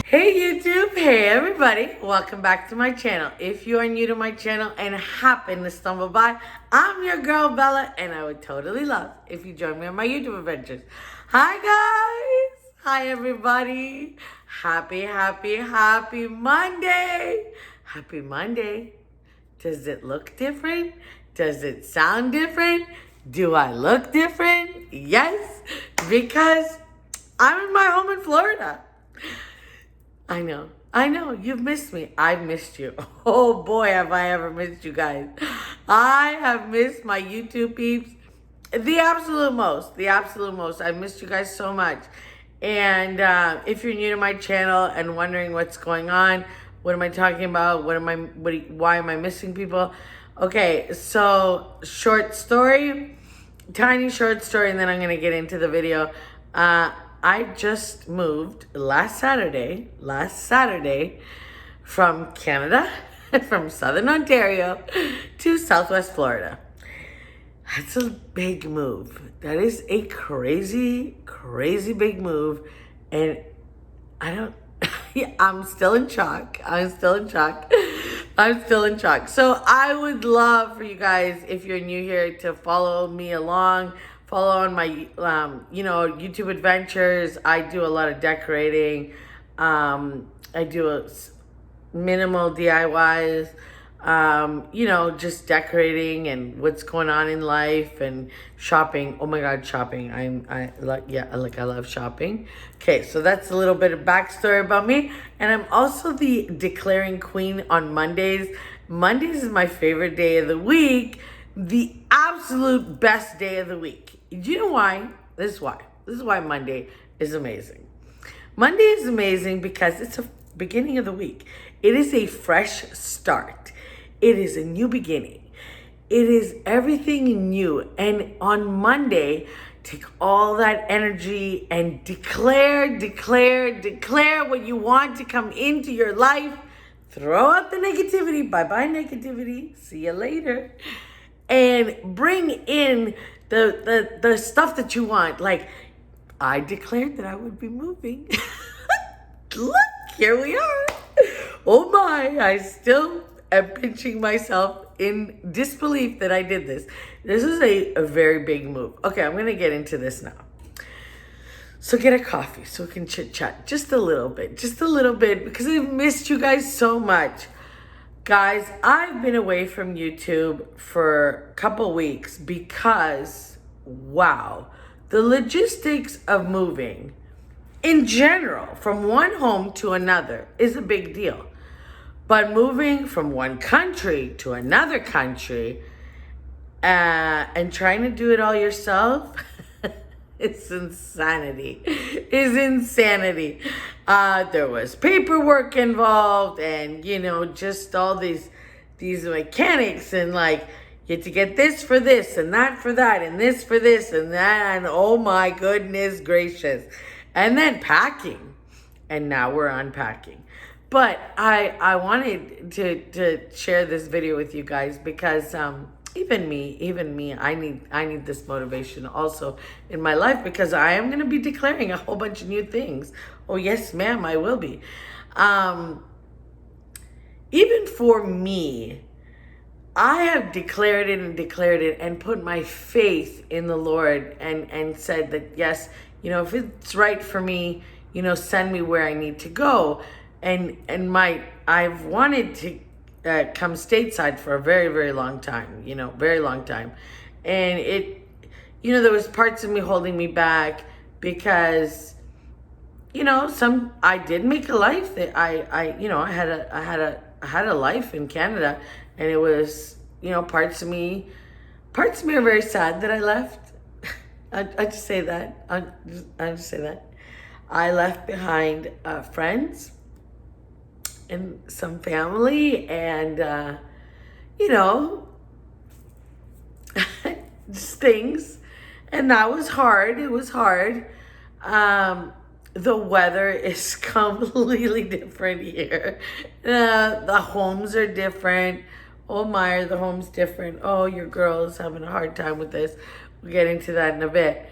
Hey YouTube, hey everybody, welcome back to my channel. If you are new to my channel and happen to stumble by, I'm your girl Bella and I would totally love if you join me on my YouTube adventures. Hi guys, hi everybody, happy Monday. Happy Monday. Does it look different? Does it sound different? Do I look different? Yes, because I'm in my home in Florida. I know, you've missed me. I've missed you. Oh boy, have I ever missed you guys. I have missed my YouTube peeps. The absolute most. I missed you guys so much. And if you're new to my channel and wondering what's going on, what am I talking about? Why am I missing people? Okay, so short story, tiny short story, and then I'm gonna get into the video. I just moved last Saturday from Canada, from Southern Ontario to Southwest Florida. That's a big move. That is a crazy big move. And I'm still in shock. So I would love for you guys, if you're new here, to follow me along. Follow on my, YouTube adventures. I do a lot of decorating. I do minimal DIYs. Just decorating and what's going on in life and shopping. Oh my God, shopping. I love shopping. Okay, so that's a little bit of backstory about me. And I'm also the declaring queen on Mondays. Mondays is my favorite day of the week. The absolute best day of the week. Do you know why? This is why Monday is amazing. Monday is amazing because it's a beginning of the week. It is a fresh start. It is a new beginning. It is everything new. And on Monday, take all that energy and declare what you want to come into your life. Throw out the negativity. Bye-bye negativity. See you later. And bring in the stuff that you want. Like, I declared that I would be moving. Look, here we are. Oh my, I still am pinching myself in disbelief that I did this. This is a very big move. Okay, I'm going to get into this now. So get a coffee so we can chit chat just a little bit, because I've missed you guys so much. Guys, I've been away from YouTube for a couple weeks because, wow, the logistics of moving in general from one home to another is a big deal. But moving from one country to another country and trying to do it all yourself, it's insanity. There was paperwork involved and, just all these mechanics and like, you have to get this for this and that for that and this for this and that. And oh my goodness gracious. And then packing. And now we're unpacking. But I wanted to share this video with you guys because even me, I need this motivation also in my life because I am going to be declaring a whole bunch of new things. Oh yes, ma'am, I will be. Even for me, I have declared it and put my faith in the Lord and said that yes, if it's right for me, send me where I need to go. And I've wanted to come stateside for a very long time, very long time. And there was parts of me holding me back because, I did make a life that I had a life in Canada, and it was, parts of me are very sad that I left. I just say that. I just say that. I left behind friends and some family and, just things. And that was hard. It was hard. The weather is completely different here. The homes are different. Oh my, are the homes different? Oh, your girl is having a hard time with this. We'll get into that in a bit.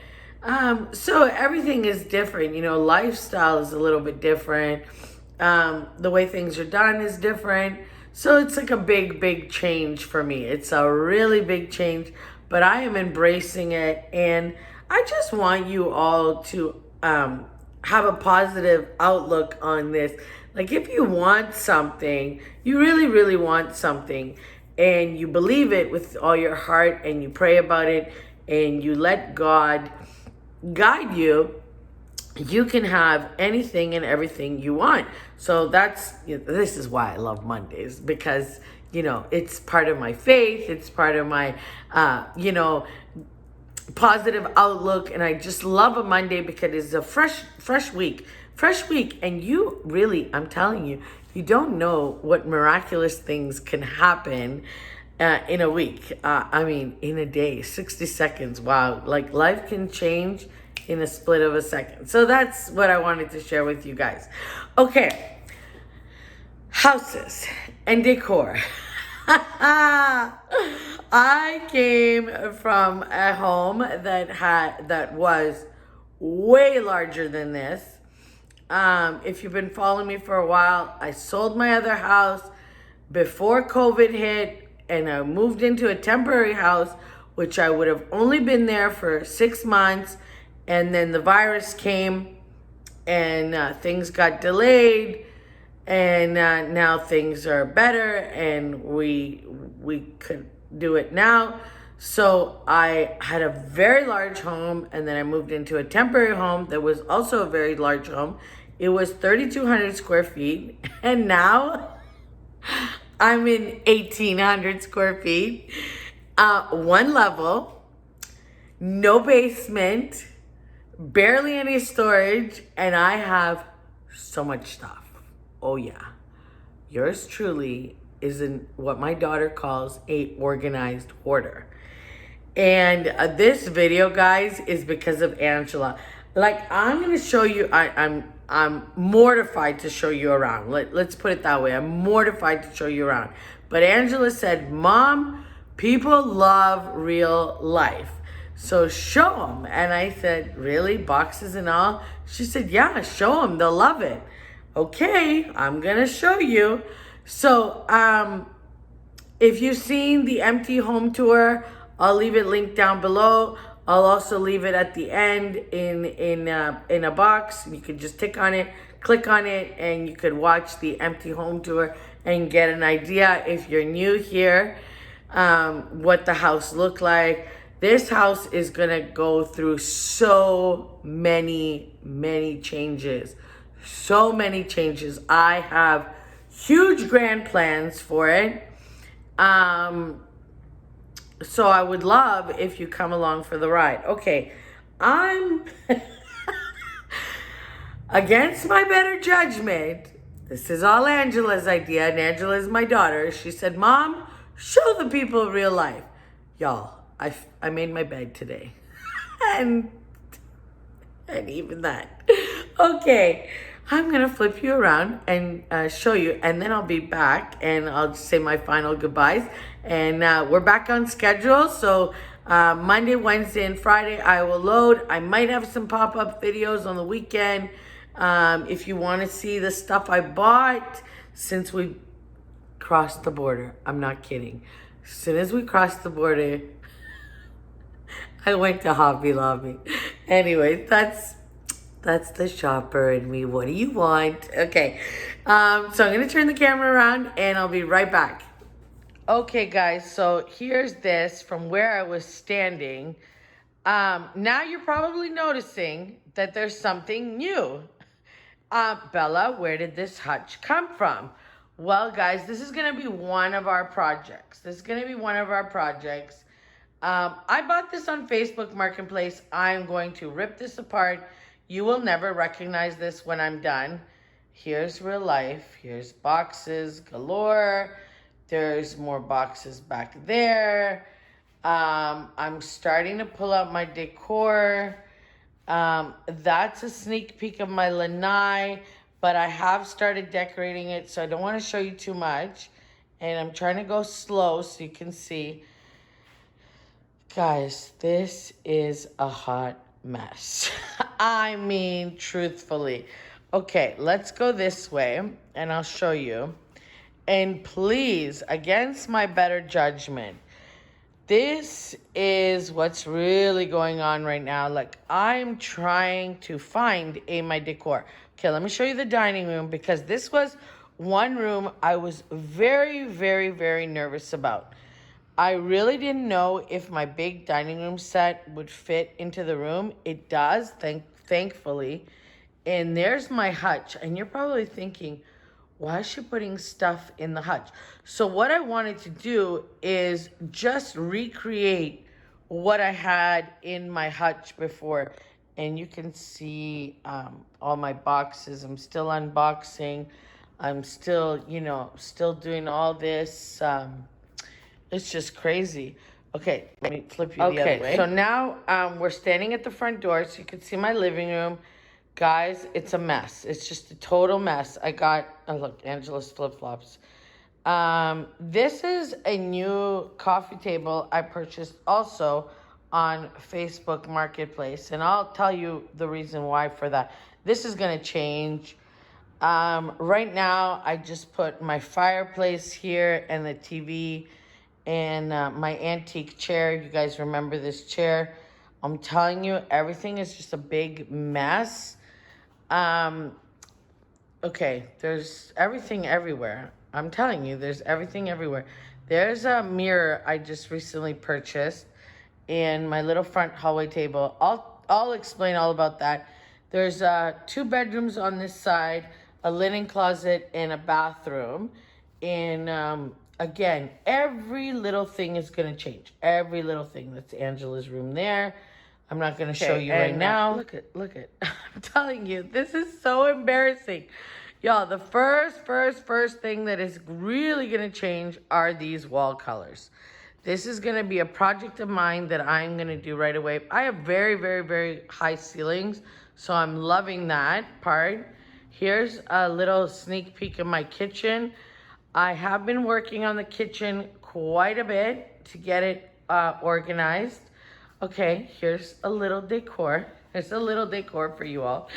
So everything is different. Lifestyle is a little bit different. The way things are done is different. So it's like a big change for me. It's a really big change, but I am embracing it. And I just want you all to have a positive outlook on this. Like, if you want something, you really want something, and you believe it with all your heart, and you pray about it, and you let God guide you, you can have anything and everything you want. So this is why I love Mondays, because it's part of my faith, it's part of my positive outlook, and I just love a Monday because it's a fresh week. And you really, I'm telling you, you don't know what miraculous things can happen in a week. I mean, in a day, 60 seconds. Wow. Like, life can change in a split of a second. So that's what I wanted to share with you guys. Okay. Houses and decor. I came from a home that was way larger than this. If you've been following me for a while, I sold my other house before COVID hit, and I moved into a temporary house, which I would have only been there for 6 months. And then the virus came, and things got delayed, and now things are better, and we could do it now. So I had a very large home, and then I moved into a temporary home that was also a very large home. It was 3,200 square feet, and now I'm in 1,800 square feet, one level, no basement, barely any storage, and I have so much stuff. Oh yeah. Yours truly isn't what my daughter calls a organized hoarder. And this video, guys, is because of Angela. Like, I'm gonna show you. I'm mortified to show you around. Let's put it that way. I'm mortified to show you around. But Angela said, "Mom, people love real life, so show them." And I said, "Really? Boxes and all?" She said, "Yeah, show them. They'll love it." Okay, I'm gonna show you. So, if you've seen the empty home tour, I'll leave it linked down below. I'll also leave it at the end in a box. You could just click on it, and you could watch the empty home tour and get an idea, if you're new here, what the house looked like. This house is gonna go through so many changes. So many changes. I have huge grand plans for it. So I would love if you come along for the ride. Okay, I'm against my better judgment. This is all Angela's idea, and Angela is my daughter. She said, "Mom, show the people real life." Y'all, I made my bed today. and even that. Okay, I'm gonna flip you around and show you, and then I'll be back, and I'll say my final goodbyes. And we're back on schedule, so Monday, Wednesday, and Friday I will load. I might have some pop-up videos on the weekend if you want to see the stuff I bought since we crossed the border. I'm not kidding. As soon as we crossed the border, I went to Hobby Lobby. Anyways, that's the shopper in me. What do you want? Okay, so I'm gonna turn the camera around, and I'll be right back. Okay, guys, so here's this from where I was standing. Now you're probably noticing that there's something new. Bella, where did this hutch come from? Well, guys, this is gonna be one of our projects. I bought this on Facebook Marketplace. I'm going to rip this apart. You will never recognize this when I'm done. Here's real life. Here's boxes galore. There's more boxes back there. I'm starting to pull out my decor. That's a sneak peek of my lanai, but I have started decorating it, so I don't want to show you too much. And I'm trying to go slow so you can see. Guys, this is a hot mess. I mean, truthfully. Okay, let's go this way and I'll show you. And please, against my better judgment, this is what's really going on right now. Like, I'm trying to find my decor. Okay, let me show you the dining room, because this was one room I was very, very, very nervous about. I really didn't know if my big dining room set would fit into the room. It does, thankfully. And there's my hutch. And you're probably thinking, why is she putting stuff in the hutch? So what I wanted to do is just recreate what I had in my hutch before. And you can see all my boxes. I'm still unboxing. I'm still, still doing all this. It's just crazy. Okay, let me flip you the other way. Okay, so now we're standing at the front door, so you can see my living room. Guys, it's a mess. It's just a total mess. I got, oh look, Angela's flip-flops. This is a new coffee table I purchased also on Facebook Marketplace, and I'll tell you the reason why for that. This is gonna change. Right now, I just put my fireplace here and the TV and my antique chair. You guys remember this chair? I'm telling you, everything is just a big mess. Okay, there's everything everywhere. I'm telling you, there's everything everywhere. There's a mirror I just recently purchased in my little front hallway table. I'll explain all about that. There's 2 bedrooms on this side, a linen closet, and a bathroom. And again, every little thing is gonna change. Every little thing. That's Angela's room there. I'm not gonna show you right now. Look at. I'm telling you, this is so embarrassing. Y'all, the first thing that is really gonna change are these wall colors. This is gonna be a project of mine that I'm gonna do right away. I have very, very, very high ceilings, so I'm loving that part. Here's a little sneak peek of my kitchen. I have been working on the kitchen quite a bit to get it organized. Okay, here's a little decor. There's a little decor for you all.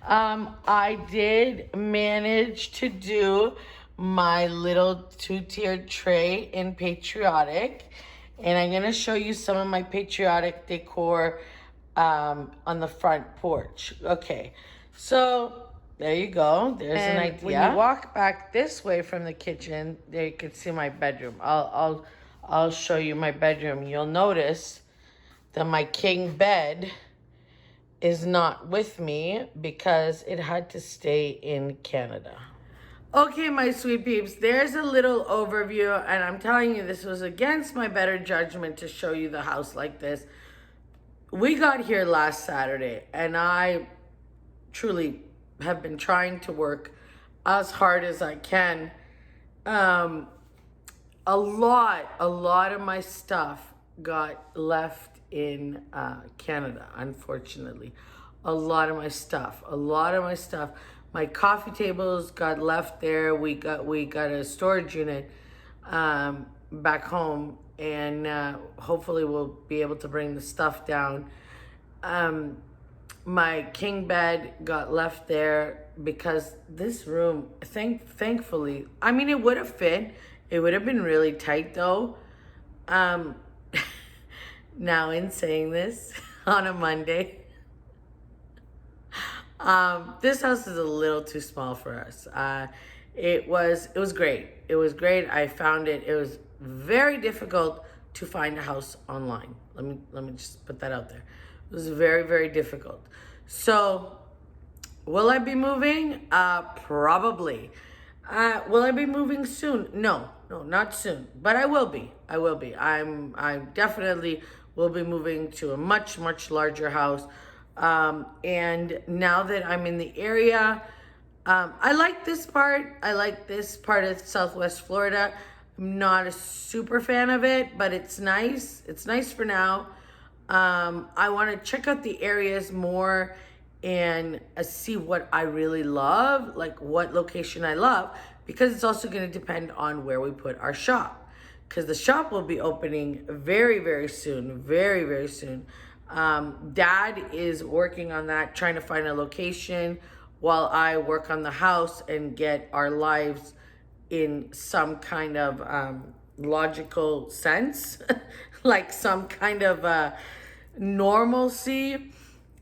I did manage to do my little 2-tiered tray in patriotic, and I'm gonna show you some of my patriotic decor on the front porch. Okay, so there you go. There's an idea. When you walk back this way from the kitchen, there you can see my bedroom. I'll show you my bedroom. You'll notice that my king bed is not with me because it had to stay in Canada. Okay, my sweet peeps, there's a little overview, and I'm telling you, this was against my better judgment to show you the house like this. We got here last Saturday, and I truly have been trying to work as hard as I can. A lot of my stuff got left in Canada, unfortunately. A lot of my stuff. My coffee tables got left there. We got a storage unit back home, and hopefully we'll be able to bring the stuff down. My king bed got left there because this room, thankfully, I mean, it would have fit. It would have been really tight though. Now, in saying this, on a Monday, this house is a little too small for us. It was great. It was great. I found it. It was very difficult to find a house online. Let me just put that out there. It was very, very difficult. So, will I be moving? Probably. Will I be moving soon? No, not soon. But I will be. I definitely will be moving to a much, much larger house. And now that I'm in the area, I like this part. I like this part of Southwest Florida. I'm not a super fan of it, but it's nice. It's nice for now. I want to check out the areas more and see what I really love, like what location I love, because it's also going to depend on where we put our shop. Because the shop will be opening very, very soon. Very, very soon. Dad is working on that, trying to find a location while I work on the house and get our lives in some kind of logical sense, like some kind of normalcy.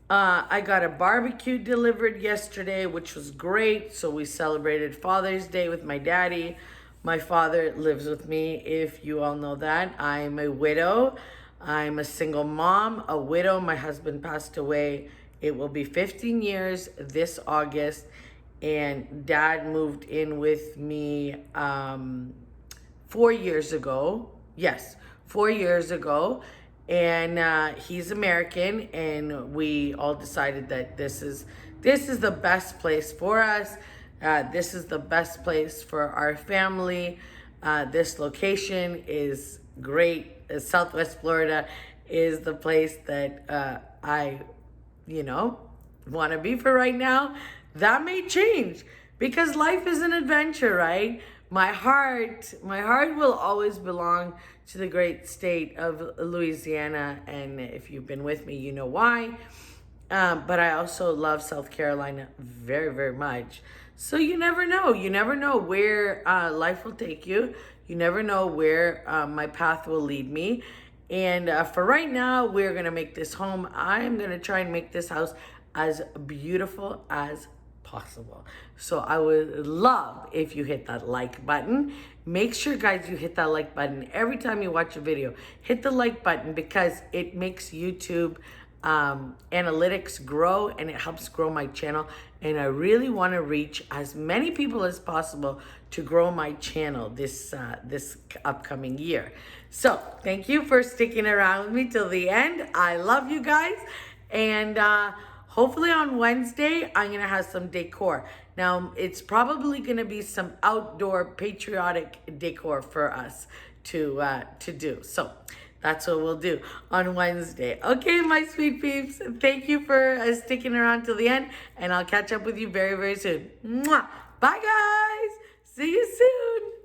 I got a barbecue delivered yesterday, which was great. So we celebrated Father's Day with my daddy. My father lives with me, if you all know that. I'm a widow. I'm a single mom, a widow. My husband passed away. It will be 15 years this August. And dad moved in with me 4 years ago. Yes, 4 years ago. And he's American, and we all decided that this is the best place for us. This is the best place for our family. This location is great. Southwest Florida is the place that I, want to be for right now. That may change because life is an adventure, right? My heart will always belong to the great state of Louisiana, and if you've been with me, you know why. But I also love South Carolina very, very much. So you never know. You never know where life will take you. You never know where my path will lead me. And for right now, we're going to make this home. I am going to try and make this house as beautiful as possible. So I would love if you hit that like button. Make sure, guys, you hit that like button every time you watch a video. Hit the like button because it makes YouTube analytics grow, and it helps grow my channel. And I really want to reach as many people as possible to grow my channel this upcoming year. So thank you for sticking around with me till the end. I love you guys. And hopefully on Wednesday, I'm going to have some decor. Now, it's probably going to be some outdoor patriotic decor for us to do. So that's what we'll do on Wednesday. Okay, my sweet peeps. Thank you for sticking around till the end. And I'll catch up with you very, very soon. Mwah! Bye, guys. See you soon.